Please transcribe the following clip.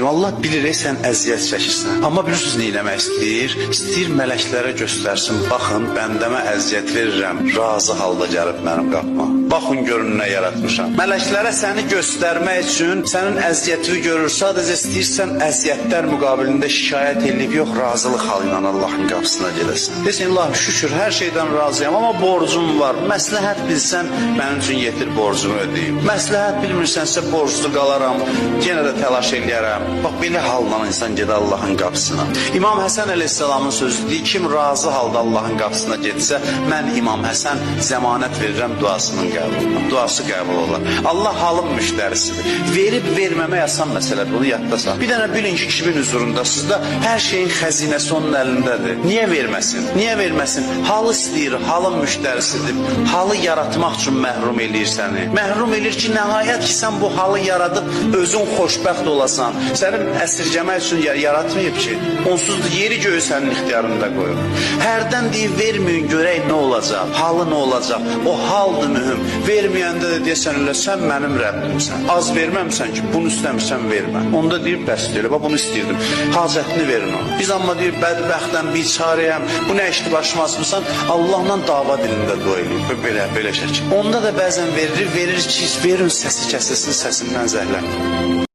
Allah bilir sən əziyyət çəkirsən. Amma bilirsiniz nə eləmək istəyir? İstəyir mələklərə göstərsin. Baxın, bəndəmə əziyyət verirəm. Razı halda gəlib mənim qapıma. Baxın görün nə yaratmışam. Mələklərə səni göstərmək üçün sənin əziyyətini görür. Sadəcə istəyirsən əziyyətlər müqabilində şikayət edib yox, razılıq halı ilə Allahın qapısına gedəsən. Desin, Allah şükür, hər şeydən razıyam, amma borcum var. Məsləhət bilsən, mənim üçün yetir borcumu ödəyim. Məsləhət bilmirsənsə borclu qalaram, yenə də təlaş eləyərəm. Bax, belə haldan insan gedə Allahın qapısına. İmam Həsən əleyhissalamın sözü deyir, kim razı halda Allahın qapısına getsə, mən İmam Həsən zəmanət verirəm duasının qəbuluna. Duası qəbul olar. Allah halın müştərisidir. Verib verməmək asan məsələdir, bunu yadda sal. Bir dənə bilin ki, kimin huzurundasınız da hər şeyin xəzinəsi onun əlindədir. Niyə verməsin? Niyə verməsin? Halı istəyir, halın müştərisidir. Halı yaratmaq üçün məhrum eləyir səni. Məhrum eləyir ki, nəhayət ki, sən bu halı yaradıb özün xoşbəxt olasan. Sənin əsirgəmək üçün yaratmayıb ki, onsuz da yeri göyü sənin ixtiyarında qoyur. Hərdən deyib, verməyin, görək nə olacaq, halı nə olacaq, o haldır mühüm. Verməyəndə də deyəsən elə, sən mənim Rəbbimsən. Az verməmsən ki, bunu istəmirsən, vermə. Onda deyir, bəs deyil, bunu istəyirdim, hacətini verin ona. Biz amma deyir, bədbəxtəm, biçarəyəm, bu nə işdir başıma asmısan, Allahla dava dilində dua eləyib, belə şəkil. Onda da bəzən verir ki, verin səsi kəsilsin, səsindən zəhləm.